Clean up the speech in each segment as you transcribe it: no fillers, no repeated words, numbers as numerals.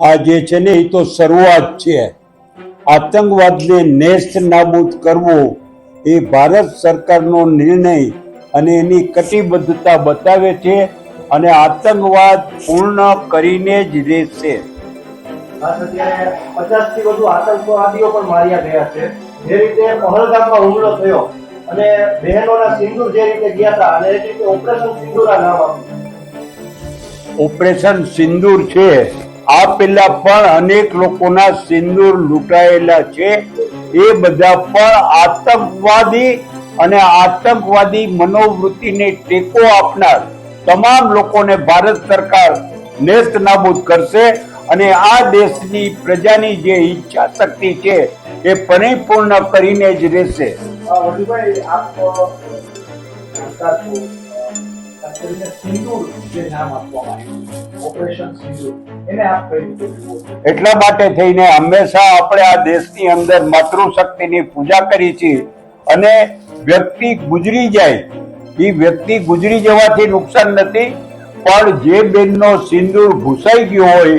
આ જે છે ને એ તો શરૂઆત છે. આતંકવાદને નેસ્ત નાબૂદ કરવો એ ભારત સરકારનો નિર્ણય અને એની કટિબદ્ધતા બતાવે છે અને આતંકવાદ પૂર્ણ કરીને જ રહેશે. 50 થી વધુ આતંકવાદીઓ પણ માર્યા ગયા છે. જે રીતે પહલગામમાં હુમલો થયો અને બહેનોના સિંદૂર જે રીતે ગયા હતા અને એ રીતે ઓપરેશન સિંદૂરા નામ આપ્યું. ઓપરેશન સિંદૂર છે. આ પહેલા પણ અનેક લોકોના સિંદૂર લૂંટાયેલા છે. એ બધા પણ આતંકવાદી અને આતંકવાદી મનોવૃત્તિને ટેકો આપનાર તમામ લોકોને ભારત સરકાર નેસ્ત નાબૂદ કરશે અને આ દેશની પ્રજાની જે ઈચ્છા શક્તિ છે એ પરિપૂર્ણ કરીને જ રહેશે. વડીભાઈ, આપ સિંદૂર જે નામ આપવામાં આવ્યું ઓપરેશન સિંદૂર, એને આપ કઈ રીતે જુઓ? એટલા માટે થઈને હંમેશા આપણે આ દેશની અંદર માતૃશક્તિની પૂજા કરી છે અને વ્યક્તિ ગુજરી જાય, એ વ્યક્તિ ગુજરી જવાથી નુકસાન નથી, પણ જે બેનનો સિંદૂર ભૂસાઈ ગયો હોય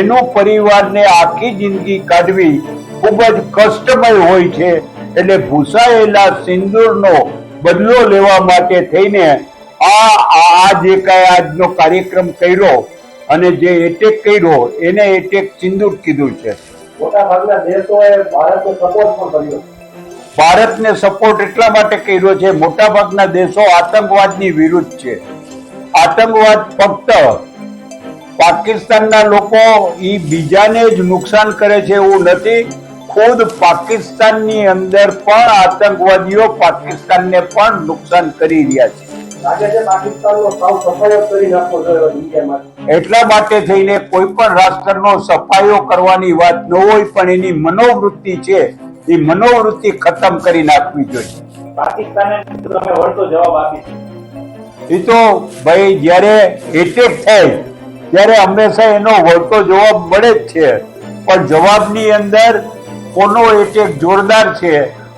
એનો પરિવારને આખી જિંદગી કાઢવી ખૂબ જ કષ્ટમય હોય છે. એટલે ભૂસાયેલા સિંદૂરનો બદલો લેવા માટે થઈને આ જે કાંઈ આજનો કાર્યક્રમ કર્યો અને જે એટેક કર્યો એને એટેક સિંદૂર કીધું છે. મોટા ભાગના દેશોએ ભારતને સપોર્ટ પણ કર્યો. ભારતને સપોર્ટ એટલા માટે કર્યો છે, મોટા ભાગના દેશો આતંકવાદની વિરુદ્ધ છે. આતંકવાદ ફક્ત પાકિસ્તાનના લોકો ઈ બીજાને જ નુકસાન કરે છે એવું નથી. ખુદ પાકિસ્તાનની અંદર પણ આતંકવાદીઓ પાકિસ્તાનને પણ નુકસાન કરી રહ્યા છે. એટલા માટે થઈને કોઈ પણ રાષ્ટ્રનો સફાયો કરવાની વાત ન હોય, પણ એની મનોવૃત્તિ છે એ મનોવૃત્તિ ખતમ કરી નાખવી જોઈએ. પાકિસ્તાને વળતો જવાબ આપી. એ તો ભાઈ જયારે એટેક થાય ત્યારે હંમેશા એનો વળતો જવાબ મળે જ છે, પણ જવાબની અંદર કોનો એટેક જોરદાર છે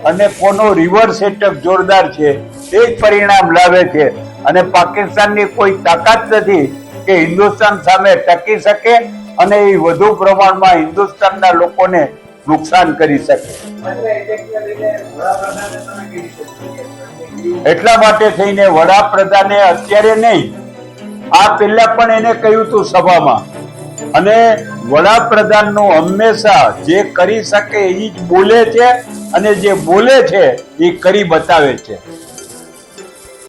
અને કોનો રિવર્સ એટેક જોરદાર છે એ જ પરિણામ લાવે છે. અને પાકિસ્તાનની કોઈ તાકાત નથી કે હિન્દુસ્તાન સામે ટકી શકે અને એ વધુ પ્રમાણમાં હિન્દુસ્તાનના લોકોને નુકસાન કરી શકે. એટલા માટે થઈને વડાપ્રધાને અત્યારે નહીં, આ પહેલા પણ એને કહ્યું હતું સભામાં, અને વડાપ્રધાનનું હંમેશા જે કરી શકે એ જ બોલે છે અને જે બોલે છે એ કરી બતાવે છે.